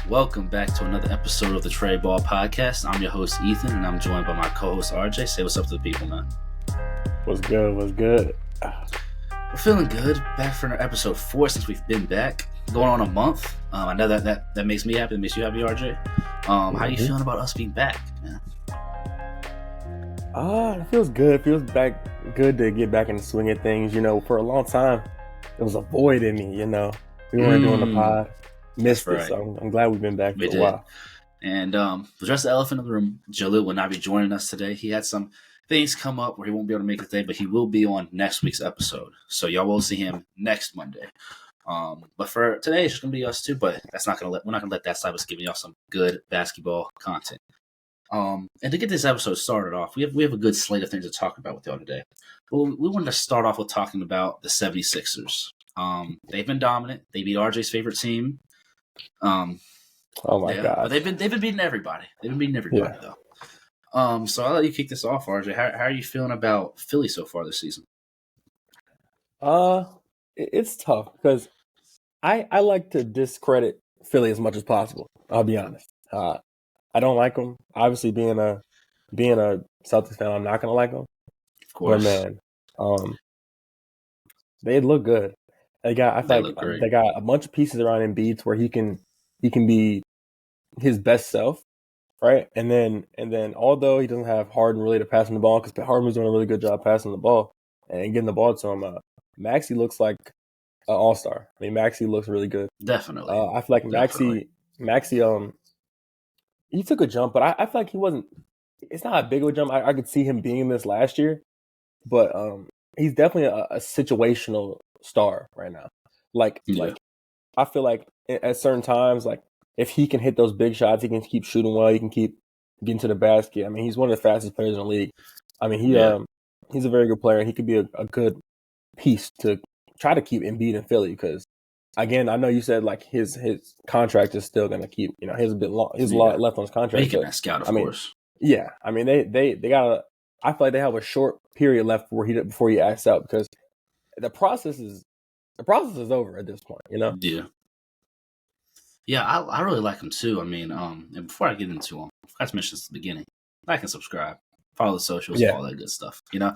Welcome back to another episode of the Trade Ball Podcast. I'm your host, Ethan, and I'm joined by my co-host, RJ. Say what's up to the people, man. What's good? We're feeling good. Back for episode 4 since we've been back. Going on a month. I know that makes me happy. It makes you happy, RJ. How you feeling about us being back, man? It feels good. It feels good to get back in the swing of things. You know, for a long time, it was a void in me, you know. We weren't doing the pod. Missed it, so I'm glad we've been back for a while. And just the elephant in the room, Jalil will not be joining us today. He had some things come up where he won't be able to make it today, but he will be on next week's episode. So y'all will see him next Monday. But for today, it's just gonna be us two. But we're not gonna let that stop us giving y'all some good basketball content. And to get this episode started off, we have a good slate of things to talk about with y'all today. Well, we wanted to start off with talking about the 76ers. They've been dominant. They beat RJ's favorite team. Oh my God! But they've been beating everybody. Though. So I'll let you kick this off, RJ. How are you feeling about Philly so far this season? It's tough because I like to discredit Philly as much as possible. I'll be honest. I don't like them. Obviously, being a Celtics fan, I'm not gonna like them. Of course, but man, they look good. They got a bunch of pieces around Embiid where he can be his best self, right? And then although he doesn't have Harden really to pass him the ball, because Harden was doing a really good job passing the ball and getting the ball to him, Maxey looks like an all-star. I mean, Maxey looks really good. Definitely. I feel like Maxey, he took a jump, but I feel like he wasn't. It's not a big of a jump. I could see him being this last year, but he's definitely a situational star right now. Like I feel like at certain times, like if he can hit those big shots, he can keep shooting well, he can keep getting to the basket. I mean, he's one of the fastest players in the league. I mean, he's a very good player. He could be a good piece to try to keep Embiid in Philly because, again, I know you said like his contract is still gonna keep, you know, he has a bit long, lot left on his contract. He can ask out, of course. Yeah, I mean they got I feel like they have a short period left before he acts out because the process is over at this point, you know? Yeah, I really like him too. I mean, and before I get into him, I forgot to mention this at the beginning. Like and subscribe, follow the socials, all that good stuff. You know,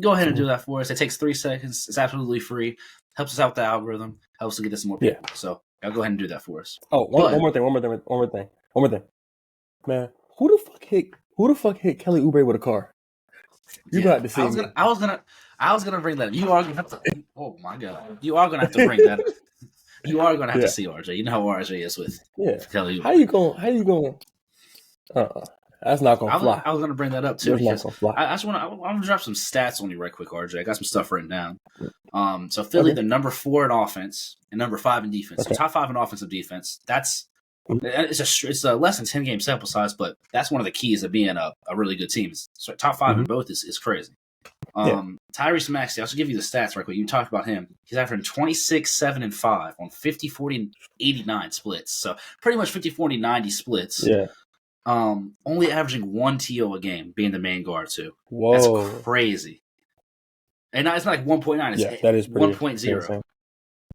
go ahead and do that for us. It takes 3 seconds. It's absolutely free. Helps us out with the algorithm. Helps to get us more people. So y'all go ahead and do that for us. Oh, one more thing. Man, who the fuck hit Kelly Oubre with a car? You got to see. I was gonna bring that up. You are gonna have to. Oh my God! You are gonna have to bring that up. You are gonna have to see RJ. You know how RJ is with Kelly Oubre. How you going? That's not gonna fly. I was gonna bring that up too. That's not gonna fly. I'm gonna drop some stats on you right quick, RJ. I got some stuff written down. So Philly, they're number 4 in offense and number 5 in defense. So top 5 in offensive defense. It's a less than 10 game sample size, but that's one of the keys of being a really good team. So top 5 in both is crazy. Tyrese Maxey, I'll just give you the stats right quick. You talked about him. He's averaging 26, 7, and 5 on 50, 40, 89 splits. So pretty much 50, 40, 90 splits. Yeah. Only averaging 1 TO a game, being the main guard too. Whoa. That's crazy. And it's not like 1.9. It's that is 1.0.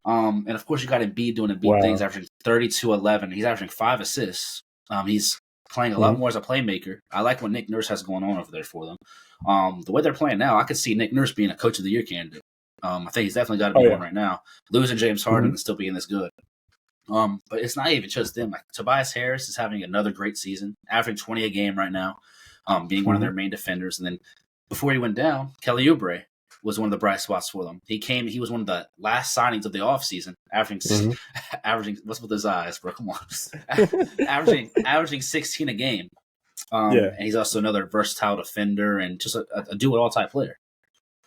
And of course you got Embiid doing Embiid things, averaging 32-11. He's averaging 5 assists. He's playing a lot more as a playmaker. I like what Nick Nurse has going on over there for them. The way they're playing now, I could see Nick Nurse being a Coach of the Year candidate. I think he's definitely got to be one right now. Losing James Harden and still being this good. But it's not even just them. Like Tobias Harris is having another great season, averaging 20 a game right now, being one of their main defenders. And then before he went down, Kelly Oubre was one of the bright spots for them. He was one of the last signings of the offseason, averaging what's with his eyes, bro? Come on. averaging 16 a game. And he's also another versatile defender and just a do-it-all type player.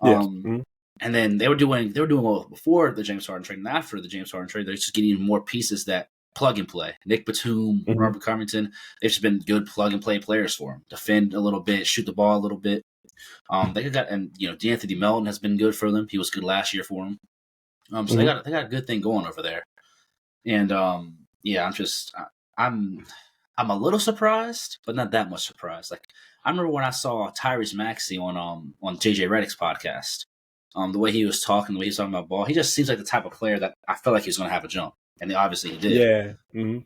And then they were doing well before the James Harden trade, and after the James Harden trade, they're just getting more pieces that plug and play. Nick Batum, Robert Covington, they've just been good plug and play players for him. Defend a little bit, shoot the ball a little bit. D'Anthony Melton has been good for them. He was good last year for them. So they got a good thing going over there. And I'm a little surprised, but not that much surprised. Like I remember when I saw Tyrese Maxey on JJ Redick's podcast. The way he was talking about ball, he just seems like the type of player that I felt like he was going to have a jump, and obviously he did. Yeah. Mm-hmm.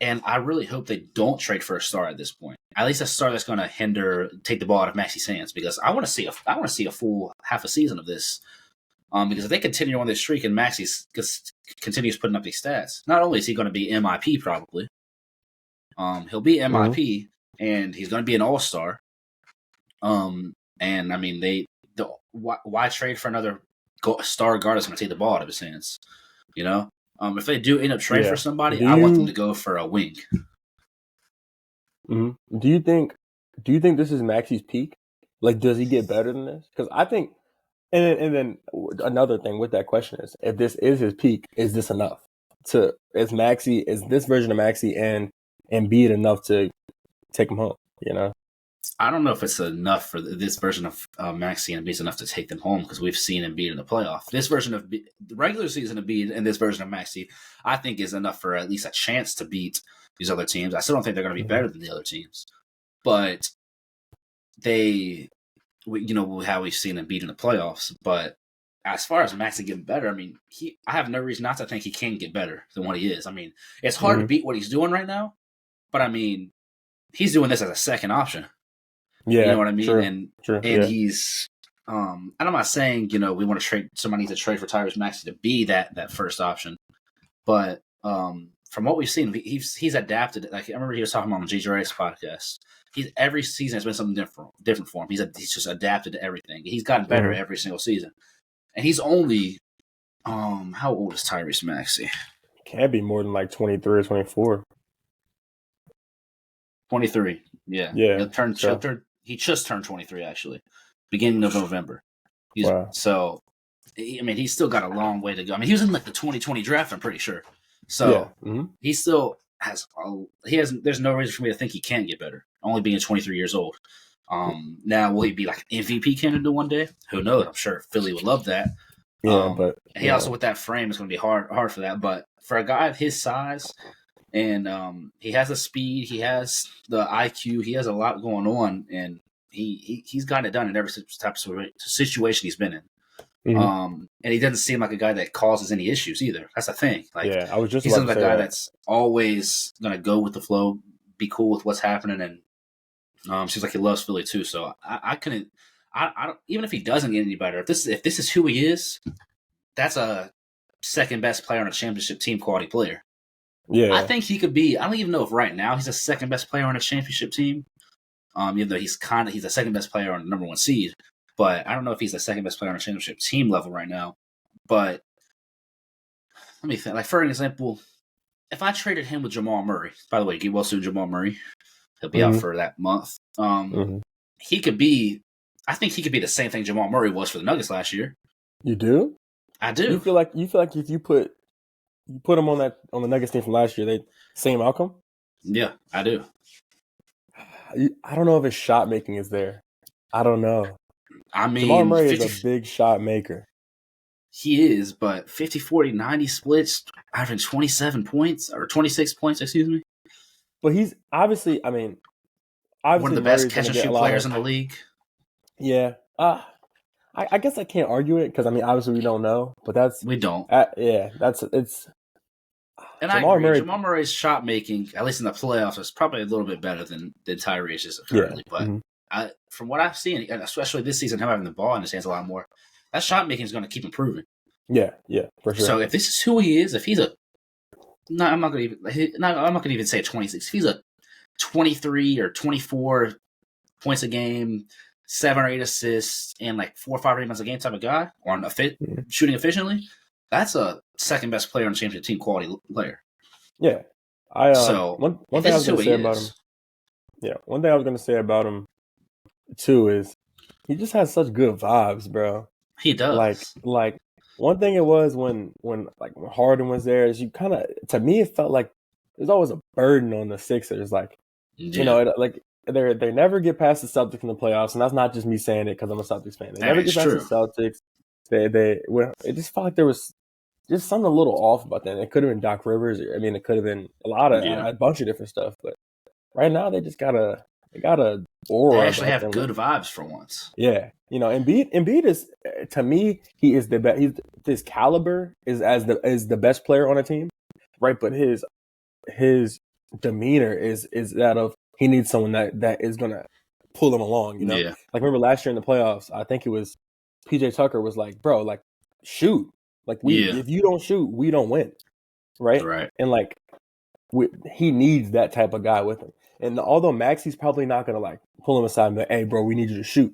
And I really hope they don't trade for a star at this point. At least a star that's going to take the ball out of Maxi's hands, because I want to see a full half a season of this. Because if they continue on this streak and Maxi continues putting up these stats, not only is he going to be MIP probably, he'll be MIP and he's going to be an all-star. And I mean, why trade for another star guard that's going to take the ball out of his hands? You know, if they do end up trading for somebody, I want them to go for a wing. Mm-hmm. Do you think this is Maxi's peak? Like, does he get better than this? Because I think, and then another thing with that question is, if this is his peak, is this enough? Is this version of Maxi and Embiid enough to take him home? You know, I don't know if it's enough for this version of Maxi and Embiid enough to take them home, because we've seen Embiid in the playoff. This version of the regular season Embiid and this version of Maxi, I think, is enough for at least a chance to beat these other teams. I still don't think they're going to be better than the other teams, but how we've seen Embiid in the playoffs. But as far as Maxi getting better, I mean, I have no reason not to think he can get better than what he is. I mean, it's hard to beat what he's doing right now, but I mean, he's doing this as a second option. Yeah, you know what I mean? True, and he's and I'm not saying, we want to trade, somebody needs to trade for Tyrese Maxey to be that first option. But from what we've seen, he's adapted. Like, I remember he was talking about on Gigi Reyes' podcast. Every season has been something different for him. He's just adapted to everything. He's gotten better every single season. And he's only how old is Tyrese Maxey? Can't be more than like 23 or 24. 23. Yeah. He just turned 23, actually, beginning of November. Wow. So, I mean, he's still got a long way to go. I mean, he was in like the 2020 draft, I'm pretty sure. So he still has. There's no reason for me to think he can't get better, only being 23 years old. Now, will he be like an MVP candidate one day? Who knows? I'm sure Philly would love that. Yeah, but he also, with that frame, is going to be hard for that. But for a guy of his size, and he has the speed, he has the IQ, he has a lot going on, and he's gotten it done in every type of situation he's been in. And he doesn't seem like a guy that causes any issues either. That's the thing. Like, I was just he's a guy that's always going to go with the flow, be cool with what's happening, and seems like he loves Philly too. So I don't, even if he doesn't get any better, if this is who he is, that's a second best player on a championship team, quality player. Yeah, I think he could be. I don't even know if right now he's the second best player on a championship team. Even though he's the second best player on the number one seed, but I don't know if he's the second best player on a championship team level right now. But let me think. Like, for an example, if I traded him with Jamal Murray, by the way, get well soon, Jamal Murray. He'll be out for that month. He could be. I think he could be the same thing Jamal Murray was for the Nuggets last year. You do? I do. You feel like if you put him on the Nuggets team from last year, they same outcome? Yeah, I do. I don't know if his shot making is there. I don't know. I mean, Jamal Murray is a big shot maker. He is, but 50, 40, 90 splits, averaging 27 points, or 26 points, excuse me. But he's obviously, one of the best catch-and-shoot players in the league. Yeah. I guess I can't argue it, because, obviously we don't know, but we don't. And Jamal Murray's shot making, at least in the playoffs, is probably a little bit better than Tyrese's currently. But from what I've seen, and especially this season, him having the ball in his hands a lot more, that shot making is going to keep improving. Yeah, for sure. So if this is who he is, if he's I'm not going to even say 26. If he's a 23 or 24 points a game, 7 or 8 assists, and like 4 or 5 rebounds a game type of guy, or shooting efficiently, that's a second best player on the championship team quality player. Yeah. One thing I was going to say about him. Yeah, one thing I was going to say about him too is he just has such good vibes, bro. He does. Like one thing it was when Harden was there is, you kind of, to me, it felt like there's always a burden on the Sixers. Like, they never get past the Celtics in the playoffs, and that's not just me saying it because I'm a Celtics fan. They never get past the Celtics. It just felt like there was just something a little off about that. It could have been Doc Rivers. It could have been a bunch of different stuff. But right now, they just got a aura. They actually have good vibes for once. Yeah, Embiid is, to me, he is the best. His caliber is the best player on a team, right? But his demeanor is that of he needs someone that is gonna pull him along. Yeah. Like remember last year in the playoffs, I think it was PJ Tucker was like, bro, like shoot, like Yeah. if you don't shoot, we don't win, right? Right. And like he needs that type of guy with him. And although Maxi's probably not gonna like pull him aside and be like, hey, bro, we need you to shoot.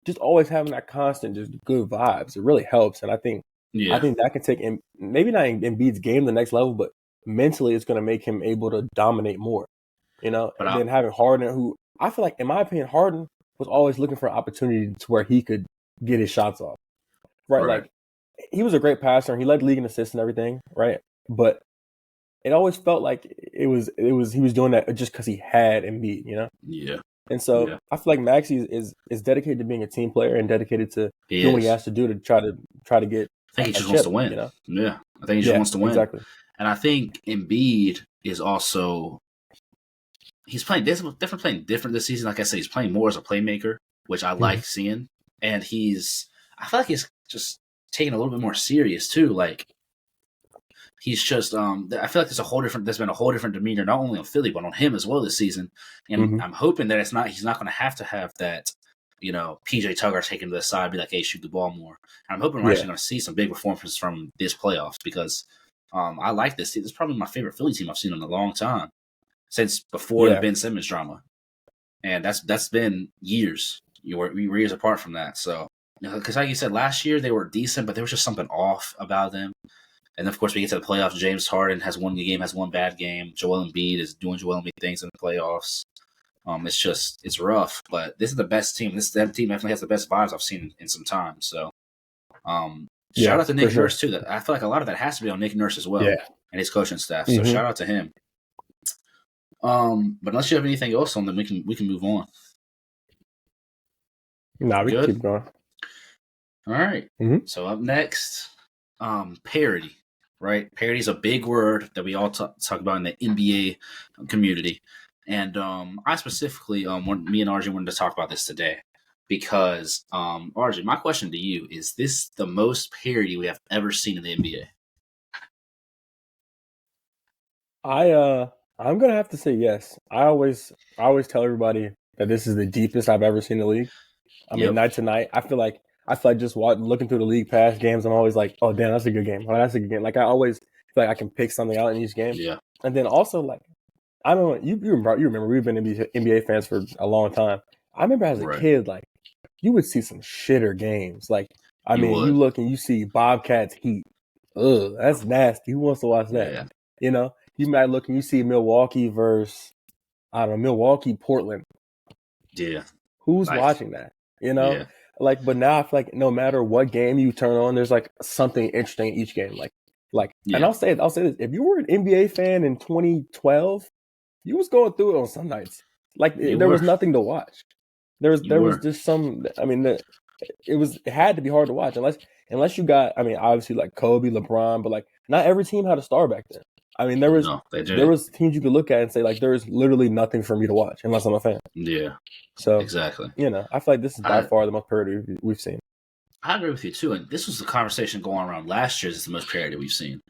Just always having that constant, just good vibes. It really helps, and I think that can take maybe not Embiid's game to the next level, but mentally, it's going to make him able to dominate more. And then having Harden, who I feel like, in my opinion, Harden was always looking for an opportunity to where he could get his shots off. Right? Like he was a great passer, and he led the league in assists and everything, right? But it always felt like he was doing that just because he had Embiid, Yeah. And so I feel like Maxey is dedicated to being a team player and dedicated to doing what he has to do to try to get. I think he just wants to win. Yeah, I think he just wants to win. Exactly. And I think Embiid is also he's playing different this season. Like I said, he's playing more as a playmaker, which I like seeing. And I feel like he's just taking a little bit more serious too. Like he's just I feel like there's been a whole different demeanor, not only on Philly, but on him as well this season. And I'm hoping that he's not going to have that, PJ Tucker taking to the side, be like, hey, shoot the ball more. And I'm hoping we're actually going to see some big performances from this playoffs because I like this team. This is probably my favorite Philly team I've seen in a long time since before the Ben Simmons drama. And that's been years. We're years apart from that. So, because like you said, last year they were decent, but there was just something off about them. And of course, we get to the playoffs. James Harden has one good game, has one bad game. Joel Embiid is doing Joel Embiid things in the playoffs. It's rough, but this is the best team. That team definitely has the best vibes I've seen in some time. So, shout out to Nick Nurse too. I feel like a lot of that has to be on Nick Nurse as well and his coaching staff. So shout out to him. But unless you have anything else on them, we can move on. No, we can keep going. All right. So up next, parity. Right, parity is a big word that we all talk about in the NBA community, and I specifically, me and RJ wanted to talk about this today because, RJ, my question to you is: this the most parity we have ever seen in the NBA? I'm gonna have to say yes. I always tell everybody that this is the deepest I've ever seen the league. I mean, night to night, I feel like just looking through the league pass games, I'm always like, oh, damn, that's a good game. Oh, that's a good game. Like, I always feel like I can pick something out in each game. Yeah. And then also, like, I don't know, you remember, we've been NBA fans for a long time. I remember as a kid, like, you would see some shitter games. Like, you look and you see Bobcats Heat. Ugh, that's nasty. Who wants to watch that? Yeah. You might look and you see Milwaukee versus, Milwaukee, Portland. Yeah. Who's watching that? Yeah. Like, but now I feel like no matter what game you turn on, there's like something interesting in each game. And I'll say this: if you were an NBA fan in 2012, you was going through it on some nights. Like there was nothing to watch. There was just some. I mean, it had to be hard to watch unless you got. I mean, obviously like Kobe, LeBron, but like not every team had a star back then. I mean, there was teams you could look at and say like there's literally nothing for me to watch unless I'm a fan. Yeah. So exactly. I feel like this is by far the most parity we've seen. I agree with you too, and this was the conversation going around last year. This is the most parity we've seen,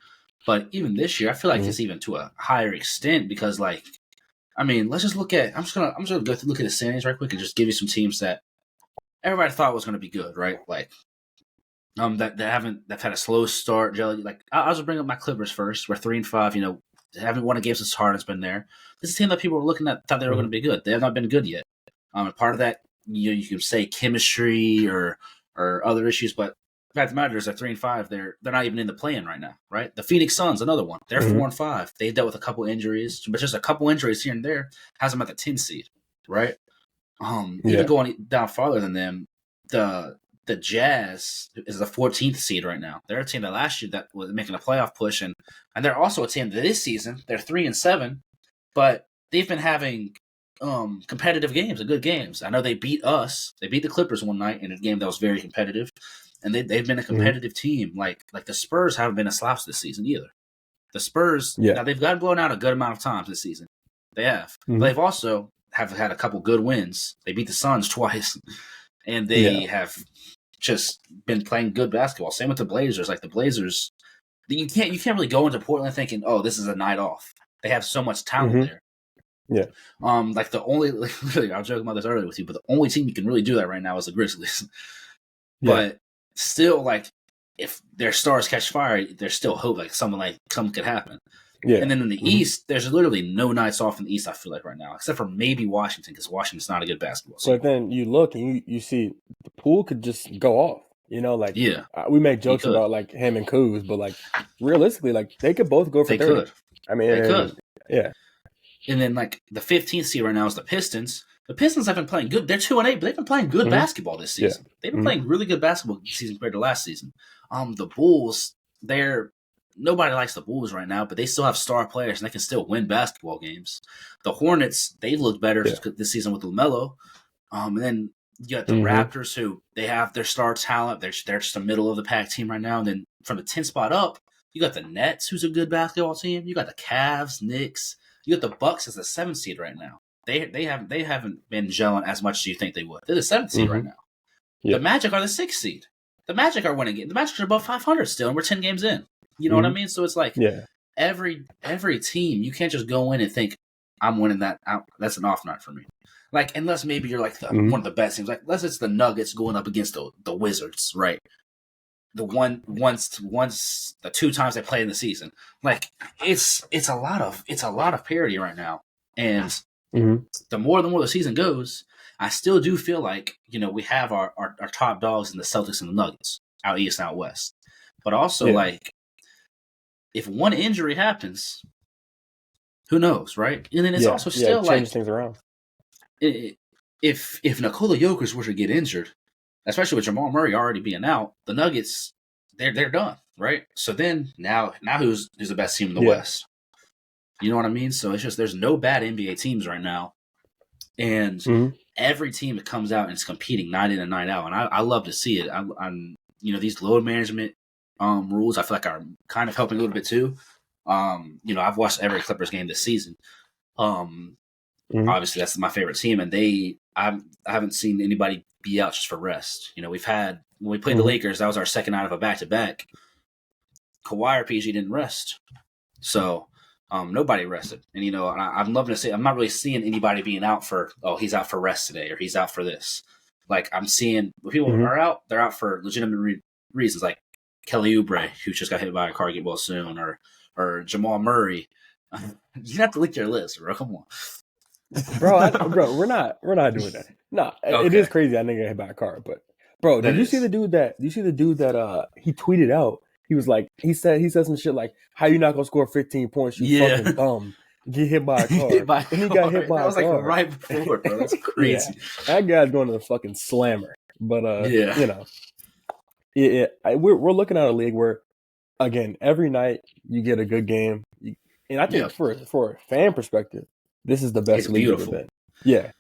but even this year, I feel like it's even to a higher extent because, like, I mean, let's just look at. I'm just gonna go through, look at the standings right quick and just give you some teams that everybody thought was gonna be good, right? Like, that they've had a slow start. Like, I'll just bring up my Clippers first. We're 3-5. Haven't won a game since Harden's been there. This is a team that people were looking at, thought they were going to be good. They have not been good yet. And part of that, you can say chemistry or other issues, but the fact of the matter is they're 3-5. They're not even in the play-in right now, right? The Phoenix Suns, another one. They're 4-5. They dealt with a couple injuries, but just a couple injuries here and there has them at the 10 seed, right? Even going down farther than them, the Jazz is the 14th seed right now. They're a team that last year that was making a playoff push, and they're also a team that this season they're 3-7, but they've been having competitive games and good games. I know they beat us. They beat the Clippers one night in a game that was very competitive, and they've been a competitive team. Like the Spurs haven't been a slouch this season either. The Spurs, now they've gotten blown out a good amount of times this season. They have. But they've also have had a couple good wins. They beat the Suns twice, and they have just been playing good basketball. Same with the Blazers. Like the Blazers, you can't really go into Portland thinking, oh, this is a night off. They have so much talent there. Yeah. Like the only, really, I was joking about this earlier with you, but the only team you can really do that right now is the Grizzlies. But still, like, if their stars catch fire, there's still hope. Like something could happen. Yeah. And then in the East, there's literally no nights off in the East, I feel like, right now, except for maybe Washington, because Washington's not a good basketball team. But then you look and you see the pool could just go off. You know, like, we make jokes about, like, him and Kuz, but, like, realistically, like, they could both go for 30. Could. I mean, they could. Yeah. And then, like, the 15th seed right now is the Pistons. The Pistons have been playing good. They're 2-8, but they've been playing good basketball this season. Yeah. They've been playing really good basketball this season compared to last season. The Bulls, nobody likes the Bulls right now, but they still have star players and they can still win basketball games. The Hornets, they've looked better this season with LaMelo. And then you got the Raptors, who they have their star talent. They're just a middle of the pack team right now. And then from the 10th spot up, you got the Nets, who's a good basketball team. You got the Cavs, Knicks. You got the Bucks as the 7th seed right now. They haven't been gelling as much as you think they would. They're the 7th seed right now. Yeah. The Magic are the 6th seed. The Magic are winning it. The Magic are above 500 still, and we're 10 games in. You know what I mean? So it's like every team, you can't just go in and think, I'm winning that. That's an off night for me. Like, unless maybe you're like one of the best teams. Like, unless it's the Nuggets going up against the Wizards, right? Once the 2 times they play in the season. Like, it's a lot of parity right now. And the more the season goes, I still do feel like, you know, we have our top dogs in the Celtics and the Nuggets, out east and out west. But also, like, if one injury happens, who knows, right? And then it's also still like change things around. If Nikola Jokic were to get injured, especially with Jamal Murray already being out, the Nuggets they're done, right? So then now who's the best team in the West? You know what I mean? So it's just there's no bad NBA teams right now, and every team that comes out and is competing night in and night out, and I love to see it. I'm you know, these load management rules I feel like are kind of helping a little bit too. You know, I've watched every Clippers game this season. Obviously, that's my favorite team, and I haven't seen anybody be out just for rest. You know, we've had when we played the Lakers, that was our second out of a back-to-back. Kawhi or PG didn't rest, so nobody rested. And you know, I'm loving to see. I'm not really seeing anybody being out for he's out for rest today or he's out for this. Like I'm seeing when people are out, they're out for legitimate reasons, like Kelly Oubre, who just got hit by a car, get well soon, or Jamal Murray. You have to lick your lips, bro. Come on. Bro, we're not doing that. No, okay. It is crazy. I didn't get hit by a car, but bro, did you see the dude that he tweeted out? He was like, he said some shit like, "How you not gonna score 15 points? You fucking bum. Get hit by a car." And he got hit by a car. That was like right before, bro. That's crazy. That guy's going to the fucking slammer. But you know, we're looking at a league where, again, every night you get a good game, and I think for a fan perspective, this is the best league ever been. Yeah.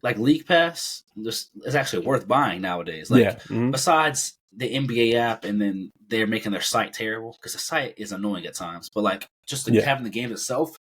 Like League Pass is actually worth buying nowadays. Like besides the NBA app, and then they're making their site terrible because the site is annoying at times. But like just having the game itself,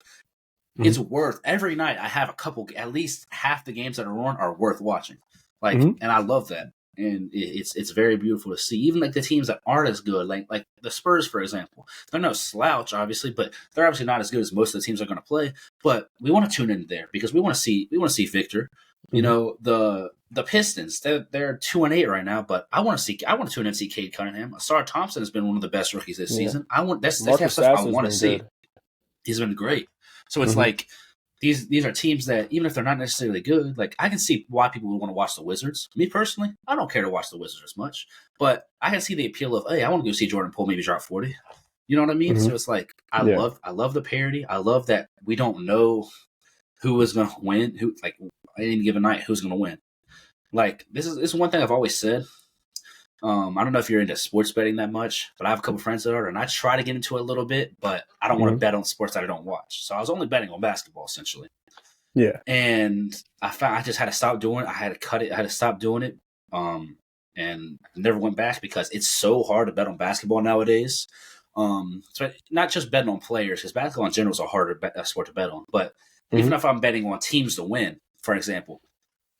it's worth every night. I have at least half the games that are on are worth watching. Like, and I love that. And it's very beautiful to see. Even like the teams that aren't as good, like the Spurs, for example, they're no slouch, obviously, but they're obviously not as good as most of the teams are going to play. But we want to tune in there because we want to see Victor. You know, the Pistons, they're 2-8 right now, but I want to tune in and see Cade Cunningham. Asar Thompson has been one of the best rookies this season. That's the stuff I want to see. He's been great. So it's like. These are teams that, even if they're not necessarily good, like I can see why people would want to watch the Wizards. Me personally, I don't care to watch the Wizards as much, but I can see the appeal of, hey, I want to go see Jordan Poole maybe drop 40. You know what I mean? So it's like I love the parity. I love that we don't know who is going to win. Who like at any given night, who's going to win? Like this is one thing I've always said. I don't know if you're into sports betting that much, but I have a couple friends that are, and I try to get into it a little bit, but I don't want to bet on sports that I don't watch. So I was only betting on basketball essentially. Yeah. And I found I just had to stop doing it. I had to cut it. I had to stop doing it. And I never went back because it's so hard to bet on basketball nowadays. So not just betting on players, because basketball in general is a harder sport to bet on. But even if I'm betting on teams to win, for example,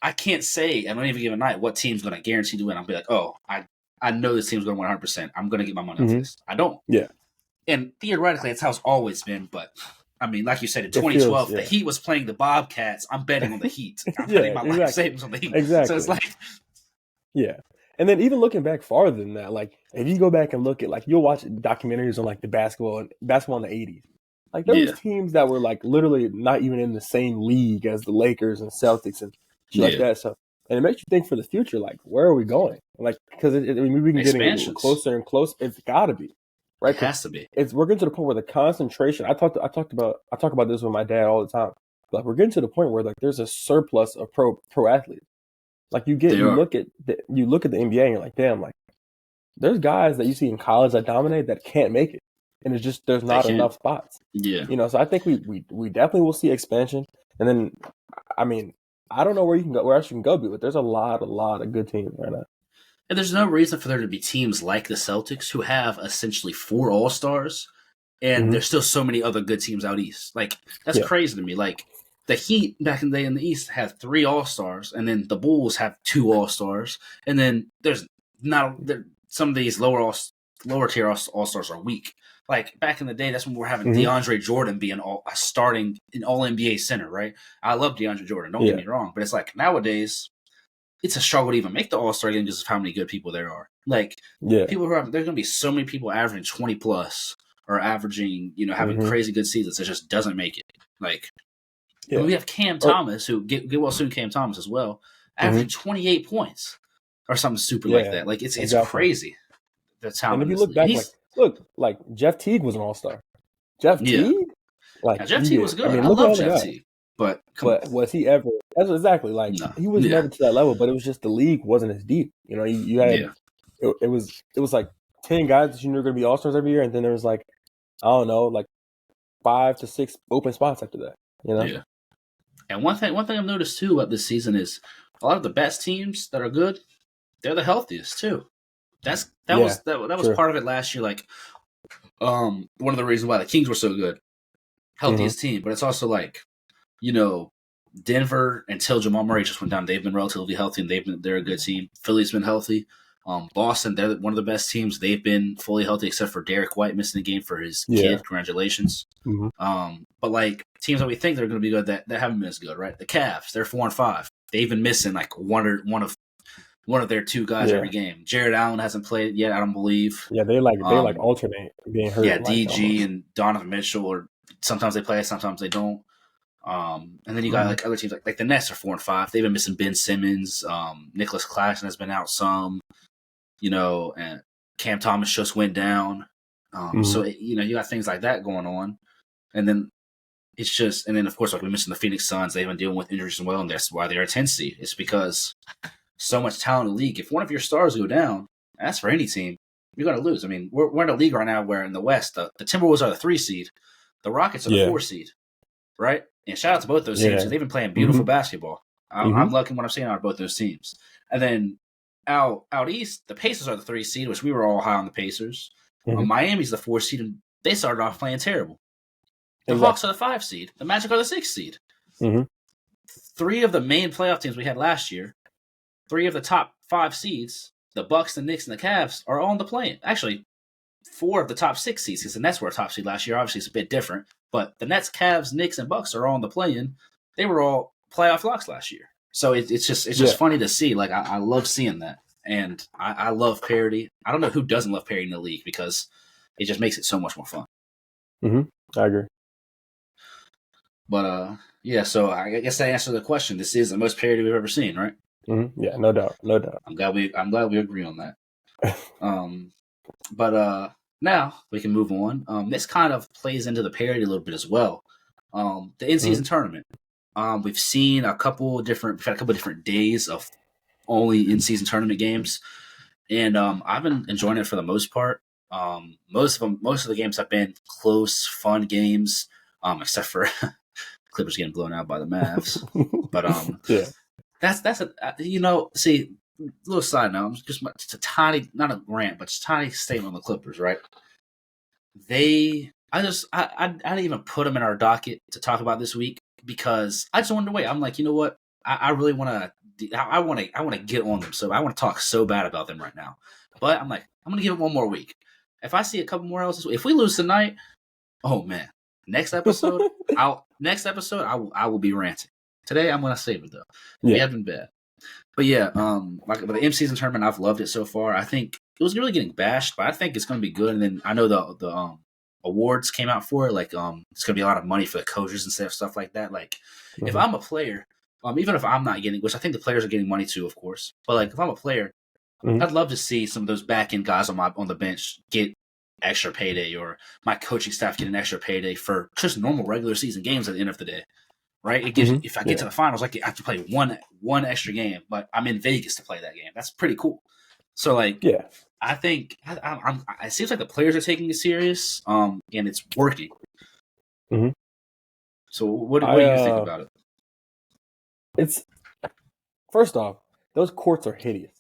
I can't say on any given night what team's going to guarantee to win. I'll be like, oh, I know this team's going to win 100%. I'm going to get my money off this. I don't. Yeah. And theoretically, that's how it's always been. But I mean, like you said, in It feels 2012, the Heat was playing the Bobcats. I'm betting on the Heat. I'm yeah, betting my life savings on the Heat. exactly. So it's like, yeah. And then even looking back farther than that, like if you go back and look at like you'll watch documentaries on like the basketball in the 80s. Like there was yeah, teams that were like literally not even in the same league as the Lakers and Celtics and shit like yeah, that. So and it makes you think for the future, like where are we going? Like because I mean we've been getting expansions. closer and closer. It's got to be right It because has to be. we're getting to the point where the concentration. I talk about this with my dad all the time. Like we're getting to the point where like there's a surplus of pro athletes. Like you look at the NBA and you're like, damn, like there's guys that you see in college that dominate that can't make it, and it's just there's not enough spots. Yeah, So I think we definitely will see expansion, and then I mean I don't know where else you can go, but there's a lot of good teams right now. and there's no reason for there to be teams like the Celtics who have essentially 4 All-Stars, and there's still so many other good teams out east. Like that's crazy to me. Like the Heat back in the day in the East had 3 All-Stars, and then the Bulls have 2 All-Stars, and then there's some of these lower tier All-Stars are weak. Like back in the day, that's when we're having DeAndre Jordan being starting an All NBA center, right? I love DeAndre Jordan. Don't get me wrong, but it's like nowadays it's a struggle to even make the All-Star game because of how many good people there are. Like people who there's going to be so many people averaging 20 plus or averaging, having crazy good seasons. It just doesn't make it. Like we have Cam Thomas, who get well soon. Cam Thomas as well, averaging 28 points or something super like that. Like it's crazy. The talent. And if you look back, like Jeff Teague was an All-Star. Jeff Teague, like now, Jeff Teague was good. I mean, I love Jeff Teague, but was he ever? That's exactly like he was never to that level. But it was just the league wasn't as deep. You had it was like 10 guys that you knew were going to be All-Stars every year, and then there was like I don't know, like 5 to 6 open spots after that. Yeah. And one thing I've noticed too about this season is a lot of the best teams that are good, they're the healthiest too. That was part of it last year. Like, one of the reasons why the Kings were so good, healthiest team. But it's also like, Denver until Jamal Murray just went down, they've been relatively healthy and they're a good team. Philly's been healthy. Boston, they're one of the best teams. They've been fully healthy except for Derek White missing a game for his kid. Congratulations. But like teams that we think they're going to be good that haven't been as good, right? The Cavs, they're 4-5. They've been missing like one of their 2 guys every game. Jared Allen hasn't played yet, I don't believe. Yeah, they alternate being hurt. Yeah, DG and Donovan Mitchell, or sometimes they play, sometimes they don't. And then you got like other teams like the Nets are 4-5. They've been missing Ben Simmons. Nicholas Claxton has been out some. And Cam Thomas just went down. So you got things like that going on, and then it's just, and then of course like we mentioned the Phoenix Suns, they've been dealing with injuries as well, and that's why they're a 10 seed. It's because so much talent in the league. If one of your stars go down, that's for any team, you're going to lose. I mean, we're in a league right now where in the West, the Timberwolves are the 3 seed, the Rockets are the 4 seed, right? And shout out to both those teams because they've been playing beautiful basketball. I'm liking what I'm seeing out of both those teams. And then out east, the Pacers are the 3 seed, which we were all high on the Pacers. Miami's the 4 seed, and they started off playing terrible. The Hawks are the 5 seed. The Magic are the 6 seed. 3 of the main playoff teams we had last year, 3 of the top 5 seeds, the Bucks, the Knicks, and the Cavs, are all in the play-in. Actually, 4 of the top 6 seeds, because the Nets were a top seed last year. Obviously, it's a bit different. But the Nets, Cavs, Knicks, and Bucks are all in the play-in. They were all playoff locks last year. So it's just funny to see. Like I love seeing that, and I love parity. I don't know who doesn't love parity in the league because it just makes it so much more fun. I agree. But yeah. So I guess that answers the question. This is the most parity we've ever seen, right? Yeah, no doubt. I'm glad we agree on that. But now we can move on. This kind of plays into the parity a little bit as well. The in-season tournament. We've seen a couple different days of only in-season tournament games, and I've been enjoying it for the most part. Most of the games have been close, fun games, except for Clippers getting blown out by the Mavs. But that's see, little side note, just a tiny, not a rant, but just a tiny statement on the Clippers, right? I didn't even put them in our docket to talk about this week because I just wanted to wait. I'm like, you know what? I really want to. I want to get on them. So I want to talk so bad about them right now. But I'm like, I'm going to give it one more week. If I see a couple more losses, if we lose tonight, oh man, Next episode, I will be ranting. Today I'm gonna save it though. We have been bad. But yeah, like the M season tournament, I've loved it so far. I think it was really getting bashed, but I think it's going to be good. And then I know the awards came out for it. Like it's going to be a lot of money for the coaches and stuff like that. Like if I'm a player, even if I'm not getting, which I think the players are getting money too, of course. But like if I'm a player, I'd love to see some of those back end guys on the bench get extra payday, or my coaching staff get an extra payday for just normal regular season games at the end of the day. Right? It gives if I get to the finals, I have to play one extra game, but I'm in Vegas to play that game. That's pretty cool. So like, I think it seems like the players are taking it serious, and it's working. So what do you think about it? It's first off, those courts are hideous.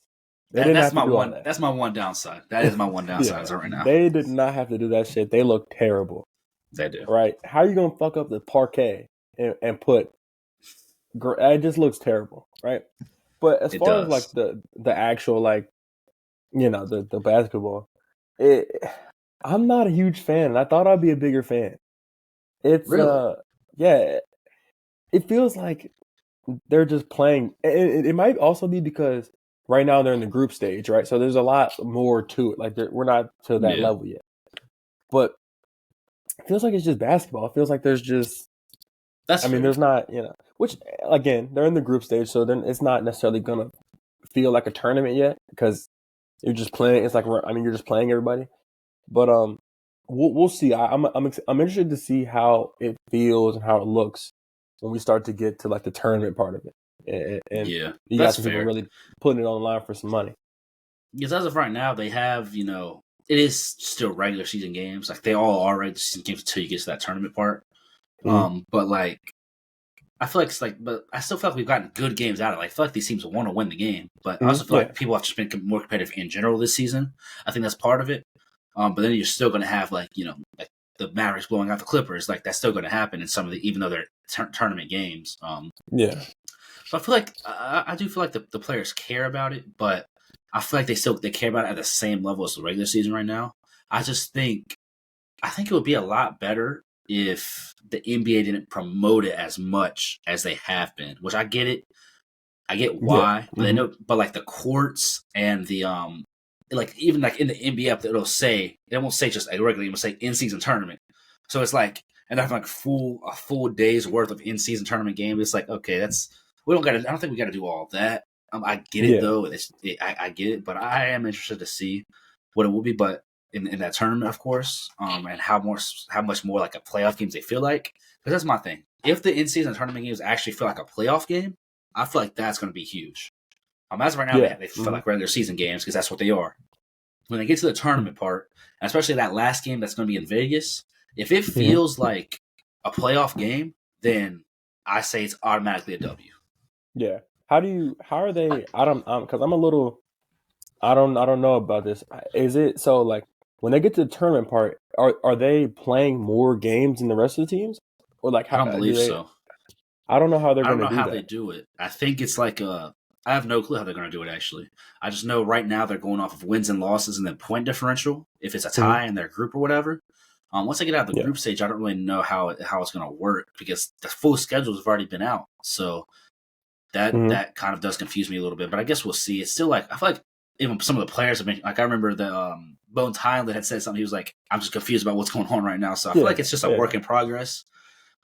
That's my one downside. That is my one downside right now. They did not have to do that shit. They look terrible. They do. Right? How are you gonna fuck up the parquet and put? It just looks terrible, right? But as far as like the actual like, the basketball, I'm not a huge fan. I thought I'd be a bigger fan. It's really? It feels like they're just playing. It might also be because right now they're in the group stage, right? So there's a lot more to it. Like we're not to that level yet. But it feels like it's just basketball. It feels like there's just. There's not, which again, they're in the group stage, so then it's not necessarily gonna feel like a tournament yet because you're just playing. It's like you're just playing everybody. But we'll see. I'm interested to see how it feels and how it looks when we start to get to like the tournament part of it. And you got some people really putting it on the line for some money. Because as of right now, they have it is still regular season games. Like they all are regular season games until you get to that tournament part. But like, I feel like it's like, but I still feel like we've gotten good games out of it. Like, I feel like these teams want to win the game, but I also feel like people have just been more competitive in general this season. I think that's part of it. But then you're still going to have like like the Mavericks blowing out the Clippers. Like that's still going to happen in some of the, even though they're tournament games. So I feel like I do feel like the players care about it, but I feel like they care about it at the same level as the regular season right now. I think it would be a lot better if the NBA didn't promote it as much as they have been, which I get it. I get why, but but like the courts and the like even like in the NBA app, it won't say just a regular, it will say in season tournament. So it's like, and that's like a full day's worth of in season tournament game. It's like, okay, I don't think we got to do all of that. I get it though. I get it, but I am interested to see what it will be. But in that tournament, of course, and how much more like a playoff games they feel like. Because that's my thing. If the in-season tournament games actually feel like a playoff game, I feel like that's going to be huge. As of right now, they feel like regular season games because that's what they are. When they get to the tournament part, and especially that last game that's going to be in Vegas, if it feels like a playoff game, then I say it's automatically a W. Yeah. How are they? Because I'm a little. I don't know about this. Is it so like when they get to the tournament part, are they playing more games than the rest of the teams, or like how? I don't believe so. I don't know how they're going to do that. I don't know how they do it. I think it's like I have no clue how they're going to do it. Actually, I just know right now they're going off of wins and losses and then point differential. If it's a tie in their group or whatever. Once I get out of the group stage, I don't really know how it's going to work because the full schedules have already been out. So that kind of does confuse me a little bit. But I guess we'll see. It's still like I feel like. Even some of the players have been like I remember the Bones Highland had said something. He was like, "I'm just confused about what's going on right now." So I feel like it's just a work in progress.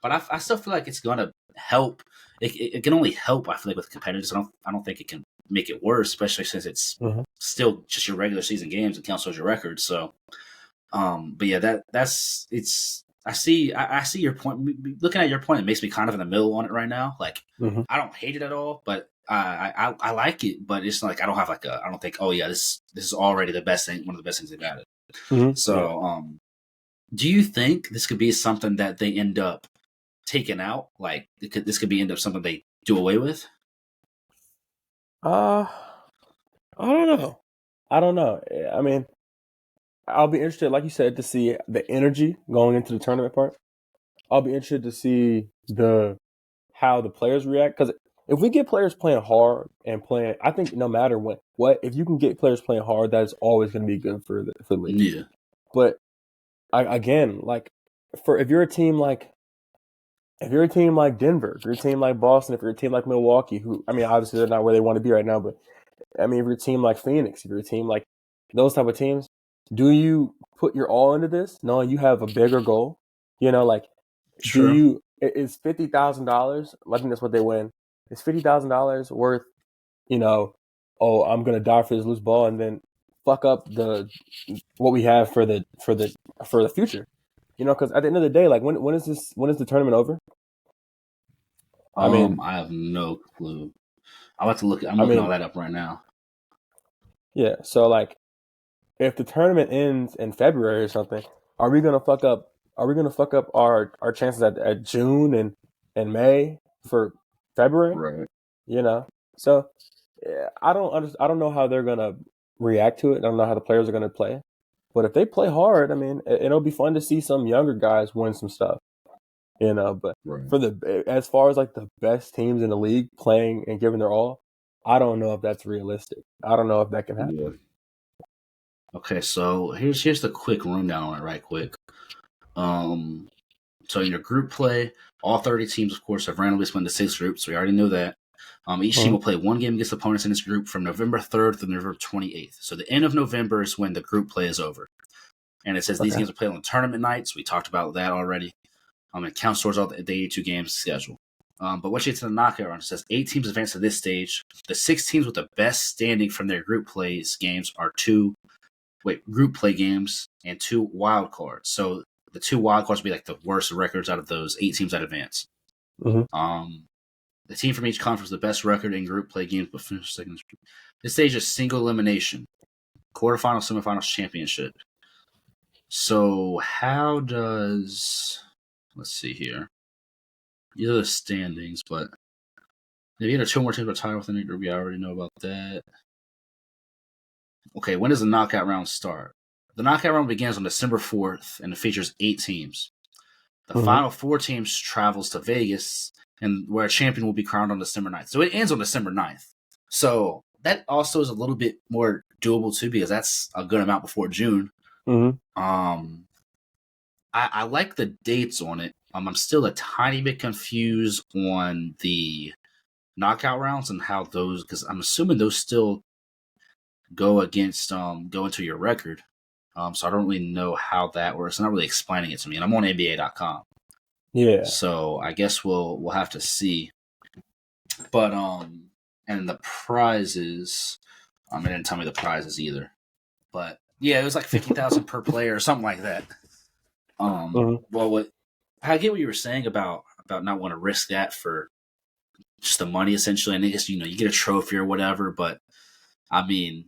But I still feel like it's going to help. It can only help. I feel like with competitors. I don't think it can make it worse, especially since it's still just your regular season games and counts towards your record. So, but yeah, that's it's. I see your point. Looking at your point, it makes me kind of in the middle on it right now. Like I don't hate it at all, but. I like it, but it's like I don't have like I don't think this is already the best thing, one of the best things they've added. So do you think this could be something that they end up taking out? Like this could be end up something they do away with? I don't know. I mean, I'll be interested, like you said, to see the energy going into the tournament part. I'll be interested to see how the players react because. If we get players playing hard and playing, I think no matter what, if you can get players playing hard, that is always going to be good for the league. Yeah. But again, like if you're a team like Denver, if you're a team like Boston, if you're a team like Milwaukee, who I mean, obviously they're not where they want to be right now, but I mean, if you're a team like Phoenix, if you're a team like those type of teams, do you put your all into this, knowing you have a bigger goal? You know, like, do Sure. you is $50,000? I think that's what they win. Is $50,000 worth? You know, oh, I'm gonna die for this loose ball, and then fuck up what we have for the future. You know, because at the end of the day, like when is the tournament over? I mean, I have no clue. I'm about to look. I'm I looking all mean, that up right now. yeah. So like, if the tournament ends in February or something, are we gonna fuck up? Are we gonna fuck up our chances at June and May for February? Right. You know, so yeah, I don't know how they're gonna react to it. I don't know how the players are gonna play. But if they play hard, I mean, it'll be fun to see some younger guys win some stuff. You know, but Right. as far as like the best teams in the league playing and giving their all, I don't know if that's realistic. I don't know if that can happen. Yeah. Okay, so here's the quick rundown on it, right quick. So in your group play, all 30 teams, of course, have randomly split into 6 groups. So we already know that. Each team will play one game against opponents in this group from November 3rd to November 28th. So the end of November is when the group play is over. And it says these games are played on tournament nights. We talked about that already. It counts towards all the 82 games schedule. But once you get to the knockout round, it says 8 teams advance to this stage. The 6 teams with the best standing from their group plays games are group play games and 2 wild cards. So the 2 wild cards will be like the worst records out of those 8 teams that advance. Mm-hmm. The team from each conference with the best record in group play games but finish second. This stage is single elimination, quarterfinals, semifinals, championship. So how does, let's see here. These are the standings, but if either 2 more teams are tied within the group, we already know about that. Okay, when does the knockout round start? The knockout round begins on December 4th and it features 8 teams. The final 4 teams travels to Vegas, and where a champion will be crowned on December 9th. So it ends on December 9th. So that also is a little bit more doable too, because that's a good amount before June. Mm-hmm. I like the dates on it. I'm still a tiny bit confused on the knockout rounds and how those, because I'm assuming those still go against go into your record. So I don't really know how that works. It's not really explaining it to me, and I'm on NBA.com. Yeah. So I guess we'll have to see. But and the prizes, it didn't tell me the prizes either. But yeah, it was like 50,000 per player or something like that. Well, I get what you were saying about not want to risk that for just the money essentially. And I guess you get a trophy or whatever. But I mean,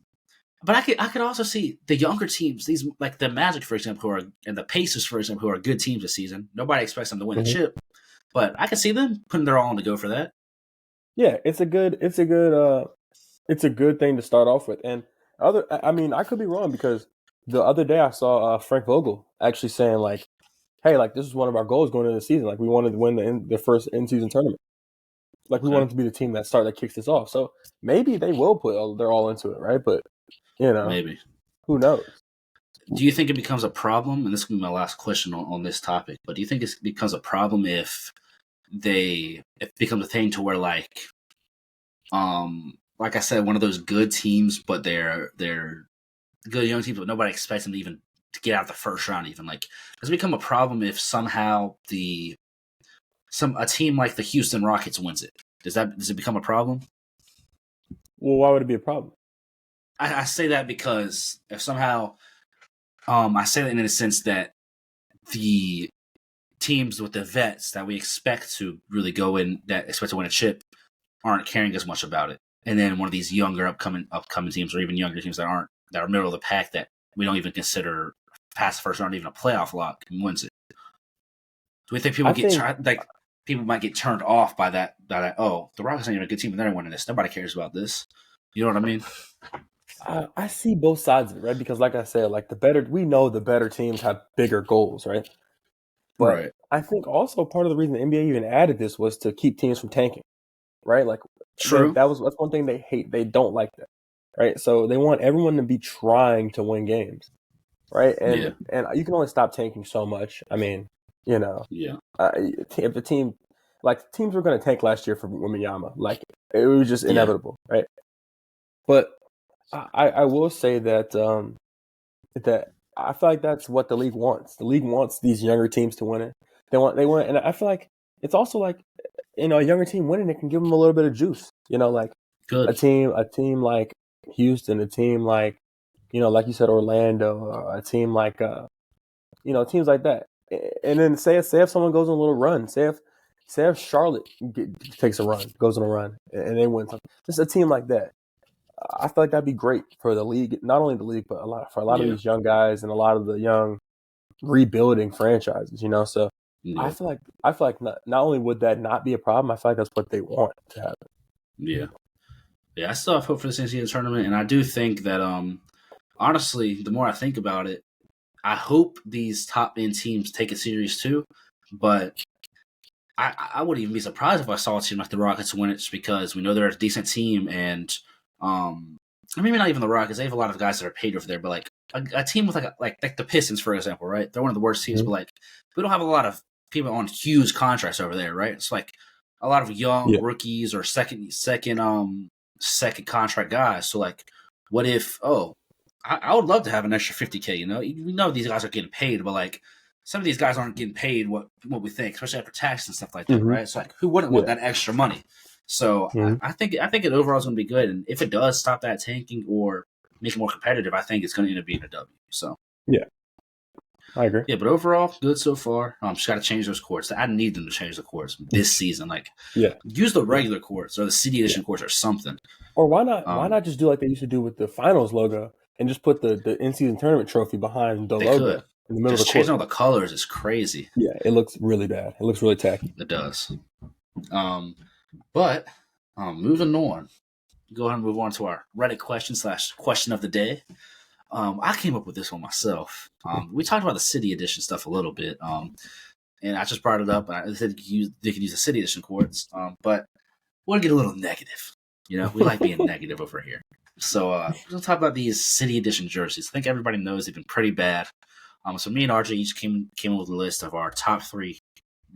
but I could also see the younger teams, these like the Magic, for example, and the Pacers, for example, who are good teams this season. Nobody expects them to win a chip, but I can see them putting their all on to go for that. Yeah, it's a good thing to start off with. And I mean, I could be wrong because the other day I saw Frank Vogel actually saying like, "Hey, like this is one of our goals going into the season. Like we wanted to win the first in-season tournament. Like we wanted to be the team that kicks this off. So maybe they will put their all into it, right? But Maybe. Who knows? Do you think it becomes a problem? And this will be my last question on this topic. But do you think it becomes a problem if it becomes a thing to where like I said, one of those good teams, but they're good young teams, but nobody expects them to even to get out the first round. Even like, does it become a problem if somehow a team like the Houston Rockets wins it? Does it become a problem? Well, why would it be a problem? I say that because if somehow, I say that in the sense that the teams with the vets that we expect to really go in, that expect to win a chip, aren't caring as much about it. And then one of these younger upcoming teams, or even younger teams that are middle of the pack, that we don't even consider past the first round, even a playoff lock, wins it. Do we think people might get turned off by that? Oh, the Rockets ain't even a good team, and they're winning this. Nobody cares about this. You know what I mean? I see both sides of it, right? Because like I said, like we know the better teams have bigger goals, right? But right. I think also part of the reason the NBA even added this was to keep teams from tanking, right? Like true. That's one thing they hate. They don't like that, right? So they want everyone to be trying to win games, right? And you can only stop tanking so much. I mean, You know, Yeah. if the team, like teams were going to tank last year for Wembanyama, like it was just inevitable, right? But I will say that that I feel like that's what the league wants. The league wants these younger teams to win it. They want, and I feel like it's also like a younger team winning it can give them a little bit of juice. Like Good. a team like Houston, a team like like you said, Orlando, a team like teams like that. And then say if someone goes on a little run, say if Charlotte takes a run, goes on a run, and they win something. Just a team like that. I feel like that'd be great for the league, not only the league, but for a lot of these young guys and a lot of the young rebuilding franchises. So I feel like not only would that not be a problem, I feel like that's what they want to happen. Yeah. I still have hope for the NCAA tournament, and I do think that honestly, the more I think about it, I hope these top end teams take it serious too. But I wouldn't even be surprised if I saw a team like the Rockets win it, just because we know they're a decent team, and maybe not even the Rockets. They have a lot of guys that are paid over there, but like a team with like the Pistons, for example, right? They're one of the worst teams, but like we don't have a lot of people on huge contracts over there, right? It's like a lot of young rookies or second contract guys. So like, what if? I would love to have an extra $50K. We know these guys are getting paid, but like some of these guys aren't getting paid what we think, especially after tax and stuff like that, right? So like, who wouldn't want that extra money? So I think it overall is going to be good, and if it does stop that tanking or make it more competitive, I think it's going to end up being a W. So I agree. Yeah, but overall, good so far. Just got to change those courts. I need them to change the courts this season. Like, use the regular courts or the City Edition courts or something. Or why not? Why not just do like they used to do with the finals logo and just put the in-season tournament trophy behind the logo in the middle of the court? Changing all the colors is crazy. Yeah, it looks really bad. It looks really tacky. It does. But moving on, go ahead and move on to our Reddit question of the day. I came up with this one myself. We talked about the City Edition stuff a little bit, and I just brought it up. I said they could use the City Edition courts, but we'll get a little negative. We like being negative over here. So we're going to talk about these City Edition jerseys. I think everybody knows they've been pretty bad. So me and RJ each came up with a list of our top 3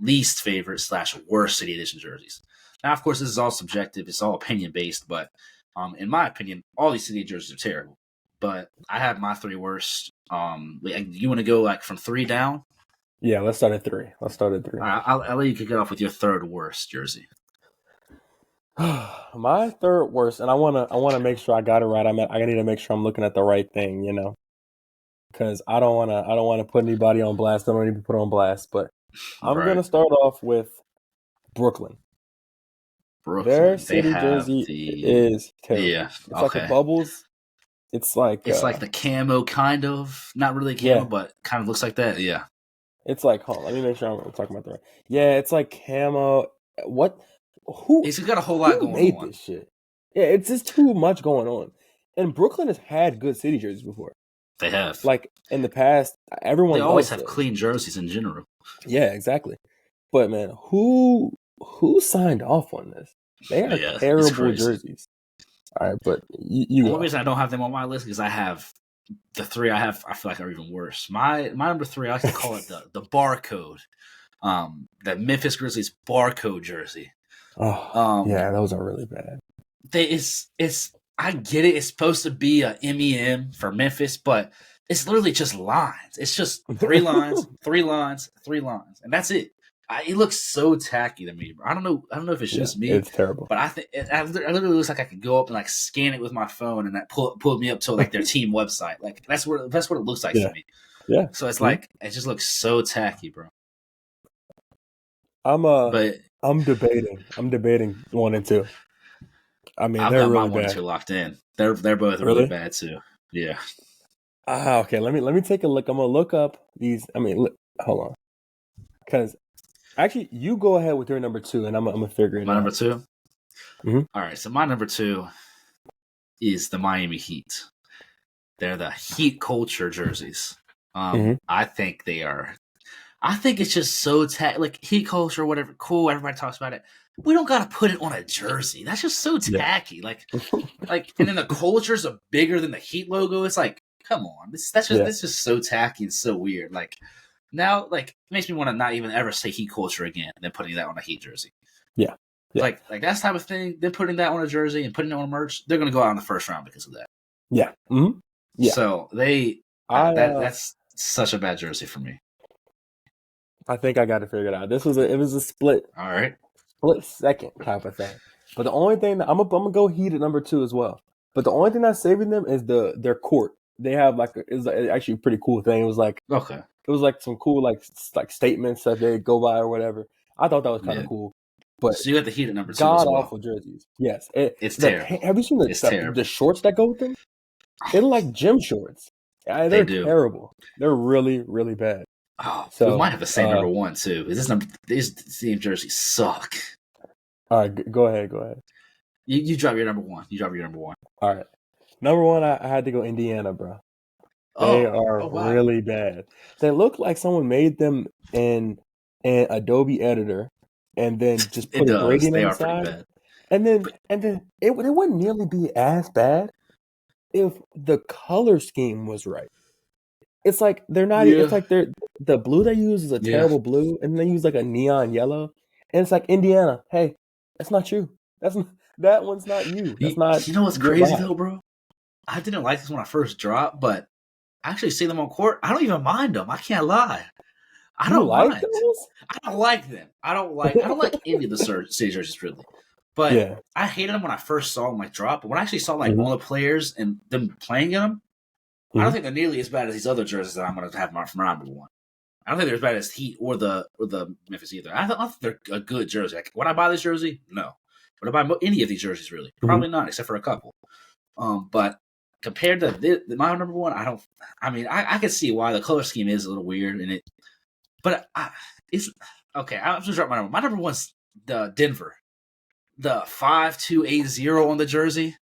least favorite / worst City Edition jerseys. Now, of course, this is all subjective. It's all opinion-based, but in my opinion, all these City jerseys are terrible. But I have my 3 worst. You want to go like from 3 down? Yeah, let's start at 3. All right, I'll let you kick it off with your 3rd worst jersey. My 3rd worst, and I wanna make sure I got it right. I need to make sure I'm looking at the right thing, because I don't wanna put anybody on blast. I don't need to be put on blast, but I'm gonna start off with Brooklyn. Their city jersey is terrible. Yeah, it's like the bubbles. It's like the camo, kind of, not really camo, but kind of looks like that. Yeah, it's like, hold on, let me make sure I'm talking about the right. Yeah, it's like camo. What? Who? It's got a whole lot going made on. This shit. Yeah, it's just too much going on. And Brooklyn has had good city jerseys before. They have. Like in the past, everyone. They always have clean jerseys in general. Yeah, exactly. But man, who signed off on this? They are terrible jerseys. All right, but you the only reason I don't have them on my list is I have the 3 I have. I feel like are even worse. My number 3, I like to call it the barcode. The Memphis Grizzlies barcode jersey. Oh, yeah, those are really bad. I get it. It's supposed to be a MEM for Memphis, but it's literally just lines. It's just 3 lines, 3 lines, 3 lines, and that's it. It looks so tacky to me, bro. I don't know if it's just me. It's terrible. But I think it literally looks like I could go up and like scan it with my phone and that pull me up to like their team website. Like that's what it looks like to me. Yeah. So it's like it just looks so tacky, bro. I'm debating 1 and 2. I mean, they're really bad. 1 and 2 locked in. They're both really bad too. Yeah. Okay. Let me take a look. I'm gonna look up these. I mean, hold on, because actually, you go ahead with your number 2, and I'm gonna figure it out. My number 2. Mm-hmm. All right. So my number 2 is the Miami Heat. They're the Heat culture jerseys. I think they are. I think it's just so like Heat culture, whatever. Cool. Everybody talks about it. We don't gotta put it on a jersey. That's just so tacky. Yeah. Like, and then the cultures are bigger than the Heat logo. It's like, come on, this is just so tacky and so weird. Like, now, like, it makes me want to not even ever say Heat culture again, and then putting that on a Heat jersey. Yeah. Like that's type of thing. Then putting that on a jersey and putting it on merch, they're going to go out in the first round because of that. Yeah. Mm-hmm. Yeah. So that's such a bad jersey for me. I think I got it figured out. It was a split. All right. Split second type of thing. But the only thing that I'm gonna go Heat at number 2 as well. But the only thing that's saving them is their court. They have it's actually a pretty cool thing. It was like some cool like statements that they go by or whatever. I thought that was kind of cool. But so you got the Heat at number 2 god as well. awful jerseys. Yes, it's terrible. Have you seen the shorts that go with them? They look like gym shorts. They're terrible. They're really, really bad. Oh, so we might have the same number 1 too. These same jerseys suck. All right, go ahead. You drop your number 1. All right, number 1. I had to go Indiana, bro. They are really bad. They look like someone made them in an Adobe editor and then just put a gradient inside. And then it wouldn't nearly be as bad if the color scheme was right. It's like they're not. Yeah. It's like the blue they use is a terrible blue, and they use like a neon yellow, and it's like Indiana. Hey, that's not you. That one's not you. That's not. You know what's crazy though, bro? I didn't like this when I first dropped, but I actually see them on court. I don't even mind them. I can't lie. I don't like those? I don't like them. I don't like any of the city jerseys really. But I hated them when I first saw them like drop. But when I actually saw like all the players and them playing in them, I don't think they're nearly as bad as these other jerseys that I'm going to have from round number 1. I don't think they're as bad as Heat or the Memphis either. I think they're a good jersey. Like, would I buy this jersey? No. Would I buy any of these jerseys really? Probably not, except for a couple. But compared to my number 1, I don't. I mean, I can see why the color scheme is a little weird in it, but it's okay. I'm just dropping my number. My number 1's the Denver, the 5280 on the jersey.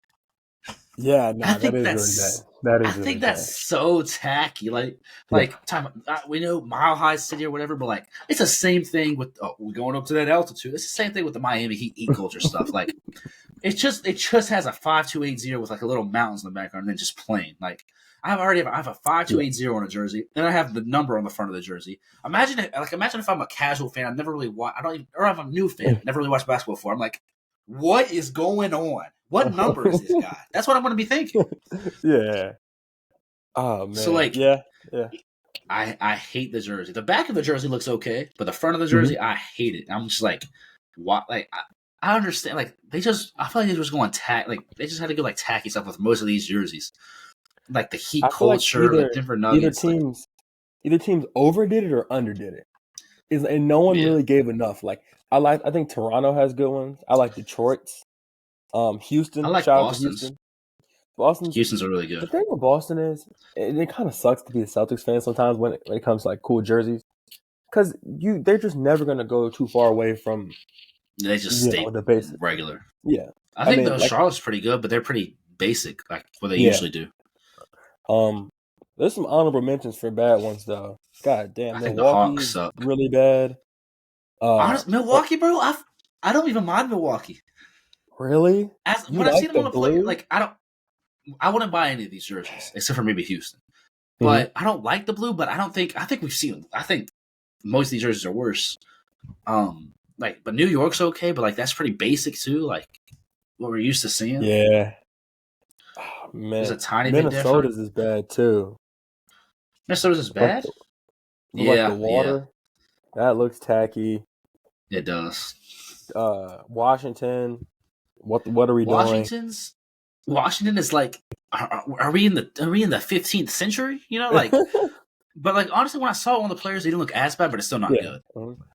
Yeah, no, that is really bad. I think that's so tacky. We know Mile High City or whatever, but like it's the same thing with we're going up to that altitude. It's the same thing with the Miami Heat culture stuff. Like it just has a 5280 with like a little mountains in the background and then just plain. Like I have a 5280 on a jersey, and I have the number on the front of the jersey. Imagine if I'm a casual fan, I've never really watched. Or if I'm a new fan, never really watched basketball before. I'm like, what is going on? What number is this guy? That's what I'm going to be thinking. Yeah. Oh man. So like, yeah. I hate the jersey. The back of the jersey looks okay, but the front of the jersey, I hate it. I'm just like, what? Like, I understand. Like, I feel like they just going like they just had to go like tacky stuff with most of these jerseys, like the Heat culture, the Denver Nuggets. Either teams overdid it or underdid it. And no one really gave enough. Like I think Toronto has good ones. I like Detroit's. Houston. I like Boston's. Houston's are really good. The thing with Boston is it kind of sucks to be a Celtics fan sometimes when it comes to like cool jerseys, because they're just never going to go too far away from. They just stay the basic regular. Yeah, I think Charlotte's pretty good, but they're pretty basic, like what they usually do. There's some honorable mentions for bad ones though. God damn, I think the Hawks suck really bad. Milwaukee, bro. I don't even mind Milwaukee. Really? When I've seen them on the play, like I wouldn't buy any of these jerseys except for maybe Houston. But I don't like the blue. But I think we've seen them. I think most of these jerseys are worse. But New York's okay, but like that's pretty basic too. Like what we're used to seeing. Yeah. Oh, man, there's a tiny bit different. Minnesota's is bad too. Minnesota's is bad. The water that looks tacky. It does. Washington. What are we doing? Washington is like, are we in the 15th century? You know, like, but like honestly, when I saw one of the players, they didn't look as bad, but it's still not good.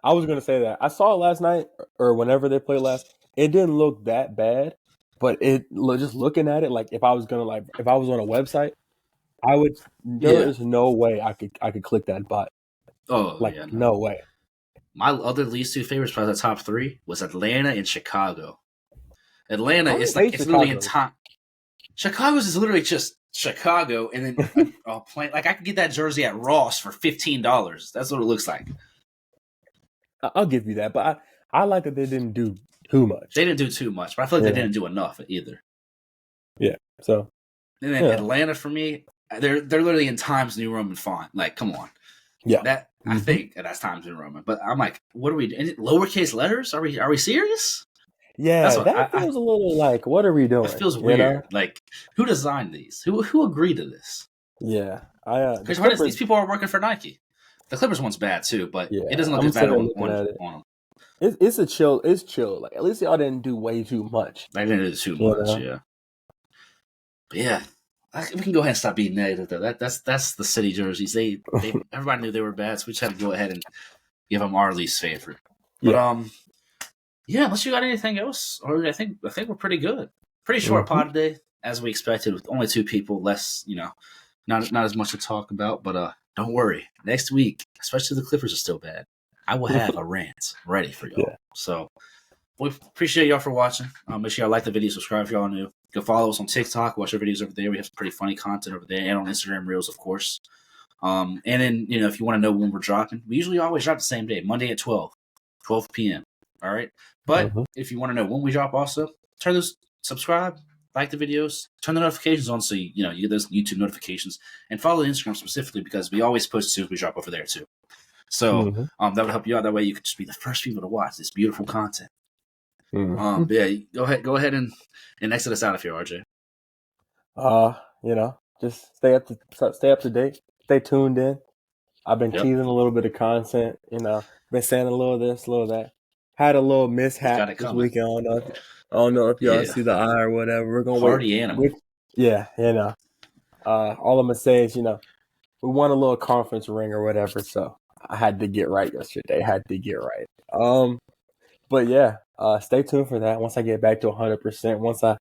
I was gonna say that I saw it last night or whenever they played last. It didn't look that bad, but just looking at it, like if I was on a website, I would. There is no way I could click that button. Oh, no way. My other least two favorites, probably the top 3, was Atlanta and Chicago. Atlanta is like it's literally in time. Chicago's is literally just Chicago, and then like I could get that jersey at Ross for $15. That's what it looks like. I'll give you that, but I like that they didn't do too much. They didn't do too much, but I feel like they didn't do enough either. Yeah. So. And then Atlanta for me, they're literally in Times New Roman font. Like, come on. Yeah. That I think that's Times New Roman. But I'm like, what are we doing? Lowercase letters? Are we serious? That's Yeah, what that feels a little like, what are we it doing? feels weird. Like, who designed these? Who agreed to this? Yeah. The Because Clippers. these people are working for Nike. The Clippers one's bad too, but it Yeah, doesn't look I'm as bad sitting there on looking at it. them. It's a chill. It's chill. Like at least y'all didn't do way too much. They didn't do too much, yeah. But yeah, we can go ahead and stop being negative though. That's the city jerseys. They everybody knew they were bad, so we just had to go ahead and give them our least favorite. But yeah, unless you got anything else, or I think we're pretty good. Pretty short pod today, as we expected, with only 2 people. Less, not as much to talk about. But don't worry, next week, especially the Clippers are still bad, I will have a rant ready for y'all. Yeah. So we appreciate y'all for watching. Make sure y'all like the video, subscribe if y'all new. Go follow us on TikTok, watch our videos over there. We have some pretty funny content over there, and on Instagram Reels, of course. And then if you want to know when we're dropping, we usually always drop the same day, Monday at 12 p.m. All right. But if you want to know when we drop, also subscribe, like the videos, turn the notifications on so you get those YouTube notifications, and follow Instagram specifically because we always post as soon as we drop over there too. So that would help you out. That way you could just be the first people to watch this beautiful content. Yeah, go ahead and exit us out if you're RJ. Just stay up to date, stay tuned in. I've been teasing a little bit of content, been saying a little of this, a little of that. Had a little mishap this weekend. I don't know if y'all see the eye or whatever. We're gonna Party animal. All I'm gonna say is, we won a little conference ring or whatever, so I had to get right yesterday. But yeah, stay tuned for that. Once I get back to 100%, once I,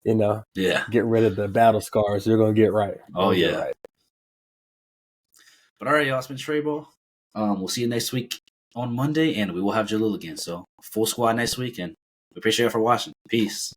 get rid of the battle scars, you're gonna get right. Right. But all right, y'all, it's been Trey-Ball. We'll see you next week on Monday, and we will have Jalil again. So full squad next week, and we appreciate you for watching. Peace.